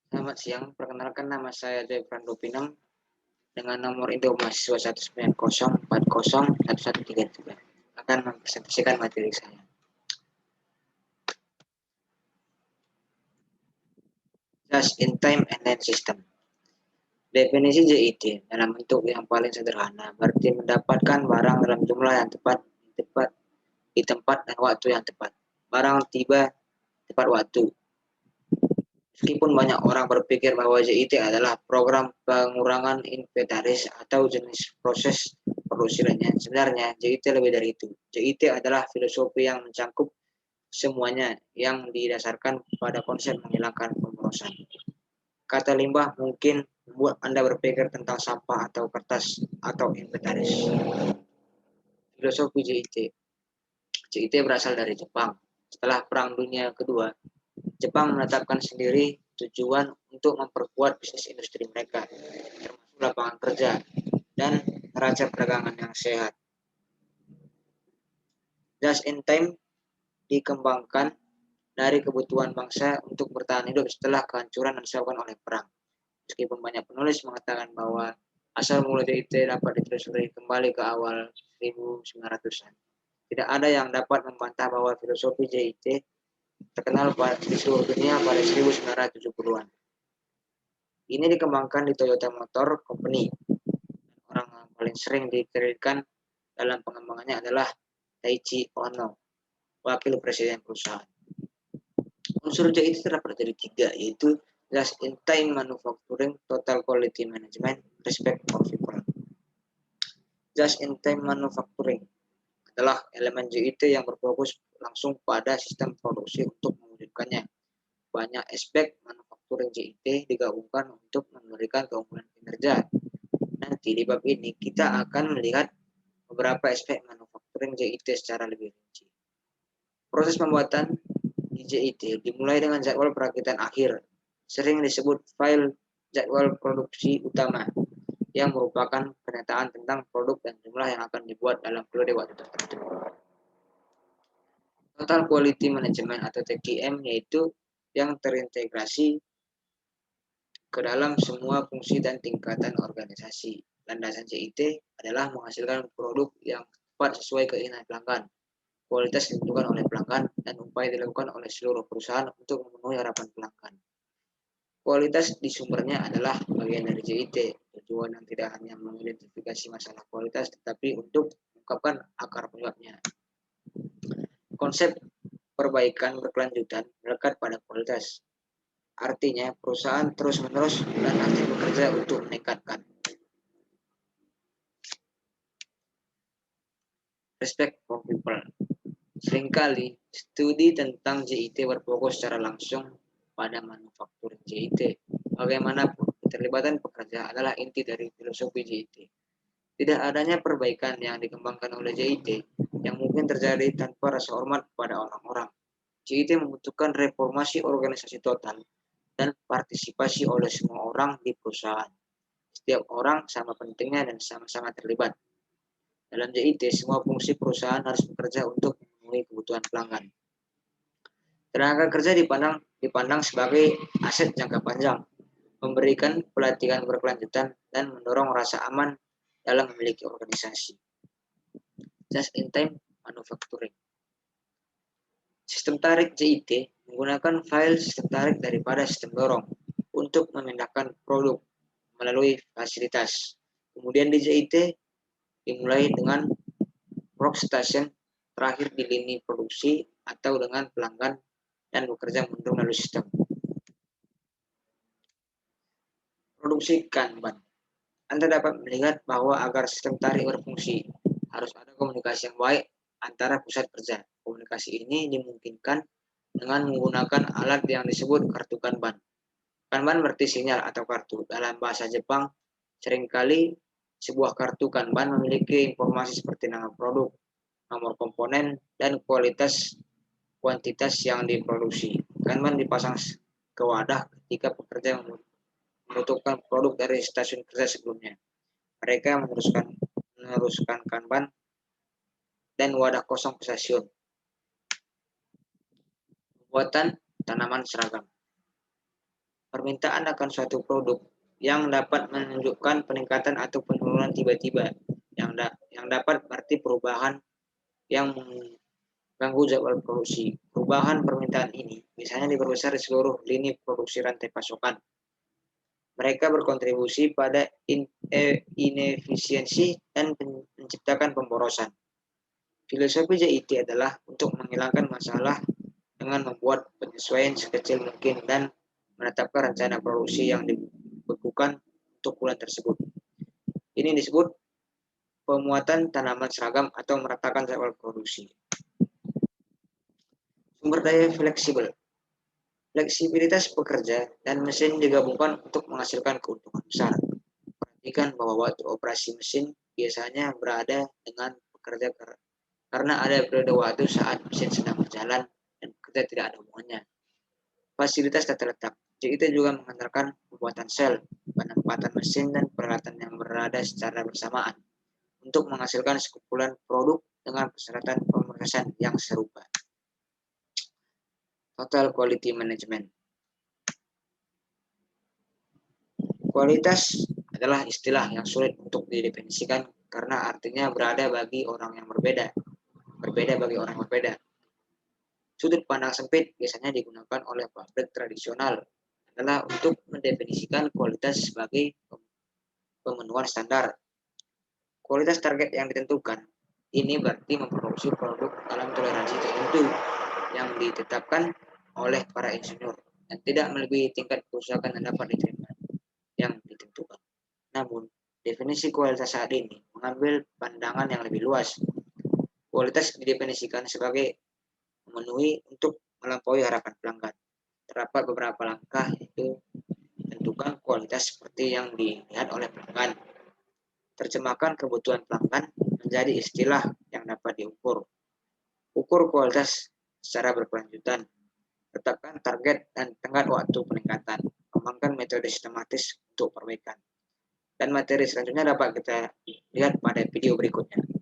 Selamat siang, perkenalkan nama saya Jefran Dopinem dengan nomor induk mahasiswa 19040401133 akan mempresentasikan materi saya. Just in time and then system. Definisi JIT dalam bentuk yang paling sederhana berarti mendapatkan barang dalam jumlah yang tepat di tempat dan waktu yang tepat. Barang tiba tepat waktu. Meskipun banyak orang berpikir bahwa JIT adalah program pengurangan inventaris atau jenis proses produksi lainnya, sebenarnya JIT lebih dari itu. JIT adalah filosofi yang mencakup semuanya yang didasarkan pada konsep menghilangkan pemborosan. Kata limbah mungkin membuat Anda berpikir tentang sampah atau kertas atau inventaris. Filosofi JIT. JIT berasal dari Jepang. Setelah Perang Dunia Kedua, Jepang menetapkan sendiri tujuan untuk memperkuat bisnis industri mereka, termasuk lapangan kerja dan neraca perdagangan yang sehat. Just in time dikembangkan dari kebutuhan bangsa untuk bertahan hidup setelah kehancuran yang disebabkan oleh perang. Meskipun banyak penulis mengatakan bahwa asal mula JIT dapat ditelusuri kembali ke awal 1900-an. Tidak ada yang dapat membantah bahwa filosofi JIT terkenal di seluruh dunia pada 1970-an. Ini dikembangkan di Toyota Motor Company. Orang yang paling sering dikreditkan dalam pengembangannya adalah Taiichi Ohno, wakil presiden perusahaan. Unsur JIT terdapat dari 3, yaitu just in time manufacturing, total quality management, respect for people. Just in time manufacturing adalah elemen JIT yang berfokus langsung pada sistem produksi untuk mewujudkannya. Banyak aspek manufacturing JIT digabungkan untuk memberikan keunggulan kinerja. Nanti di bab ini kita akan melihat beberapa aspek manufacturing JIT secara lebih rinci. Proses pembuatan di JIT dimulai dengan jadwal perakitan akhir, sering disebut file jadwal produksi utama, yang merupakan pernyataan tentang produk dan jumlah yang akan dibuat dalam periode waktu tertentu. Total Quality Management atau TQM yaitu yang terintegrasi ke dalam semua fungsi dan tingkatan organisasi. Landasan JIT adalah menghasilkan produk yang tepat sesuai keinginan pelanggan, kualitas ditentukan oleh pelanggan, dan upaya dilakukan oleh seluruh perusahaan untuk memenuhi harapan pelanggan. Kualitas di sumbernya adalah bagian dari JIT, tujuan yang tidak hanya mengidentifikasi masalah kualitas, tetapi untuk mengungkapkan akar penyebabnya. Konsep perbaikan berkelanjutan melekat pada kualitas. Artinya, perusahaan terus-menerus dan aktif bekerja untuk meningkatkan. Respect for people. Seringkali, studi tentang JIT berfokus secara langsung pada manufaktur JIT. Bagaimanapun, keterlibatan pekerja adalah inti dari filosofi JIT. Tidak adanya perbaikan yang dikembangkan oleh JIT yang mungkin terjadi tanpa rasa hormat pada orang-orang. JIT membutuhkan reformasi organisasi total dan partisipasi oleh semua orang di perusahaan. Setiap orang sama pentingnya dan sama-sama terlibat. Dalam JIT, semua fungsi perusahaan harus bekerja untuk memenuhi kebutuhan pelanggan. Tenaga kerja dipandang sebagai aset jangka panjang, memberikan pelatihan berkelanjutan, dan mendorong rasa aman dalam memiliki organisasi. Just in time manufacturing. Sistem tarik JIT menggunakan file sistem tarik daripada sistem dorong untuk memindahkan produk melalui fasilitas. Kemudian di JIT dimulai dengan workstation terakhir di lini produksi atau dengan pelanggan dan bekerja mundur melalui sistem. Produksi Kanban. Anda dapat melihat bahwa agar sistem tarik berfungsi, harus ada komunikasi yang baik antara pusat kerja. Komunikasi ini dimungkinkan dengan menggunakan alat yang disebut kartu Kanban. Kanban berarti sinyal atau kartu. Dalam bahasa Jepang, seringkali sebuah kartu Kanban memiliki informasi seperti nama produk, nomor komponen, dan kuantitas yang diproduksi. Kanban dipasang ke wadah ketika pekerja menutupkan produk dari stasiun kerja sebelumnya. Mereka meneruskan Kanban dan wadah kosong ke stasiun. Pembuatan tanaman seragam. permintaan akan suatu produk yang dapat menunjukkan peningkatan atau penurunan tiba-tiba yang dapat berarti perubahan yang mengganggu jadwal produksi. Perubahan permintaan ini misalnya diperbesar di seluruh lini produksi rantai pasokan. Mereka berkontribusi pada inefisiensi dan menciptakan pemborosan. Filosofi JIT adalah untuk menghilangkan masalah dengan membuat penyesuaian sekecil mungkin dan menetapkan rencana produksi yang dibekukan untuk bulan tersebut. Ini disebut pemuatan tanaman seragam atau meratakan jadwal produksi. Sumber daya fleksibel. Fleksibilitas pekerja dan mesin digabungkan untuk menghasilkan keuntungan besar. Perhatikan bahwa waktu operasi mesin biasanya berada dengan pekerja karena ada periode waktu saat mesin sedang berjalan dan pekerja tidak ada hubungannya. Fasilitas tata letak. JIT juga mengandalkan pembuatan sel, penempatan mesin, dan peralatan yang berada secara bersamaan untuk menghasilkan sekumpulan produk dengan persyaratan pemrosesan yang serupa. Total Quality Management. Kualitas adalah istilah yang sulit untuk didefinisikan karena artinya berada bagi orang yang berbeda bagi orang berbeda. Sudut pandang sempit biasanya digunakan oleh pabrik tradisional adalah untuk mendefinisikan kualitas sebagai pemenuhan standar. Kualitas target yang ditentukan ini berarti memproduksi produk dalam toleransi tertentu yang ditetapkan oleh para insinyur dan tidak melebihi tingkat kerusakan yang dapat diterima yang ditentukan. Namun, definisi kualitas saat ini mengambil pandangan yang lebih luas. Kualitas didefinisikan sebagai memenuhi untuk melampaui harapan pelanggan. Terdapat beberapa langkah, yaitu tentukan kualitas seperti yang dilihat oleh pelanggan. Terjemahkan kebutuhan pelanggan menjadi istilah yang dapat diukur. Ukur kualitas secara berkelanjutan. Tetapkan target dan tenggat waktu peningkatan. Kembangkan metode sistematis untuk perbaikan. Dan materi selanjutnya dapat kita lihat pada video berikutnya.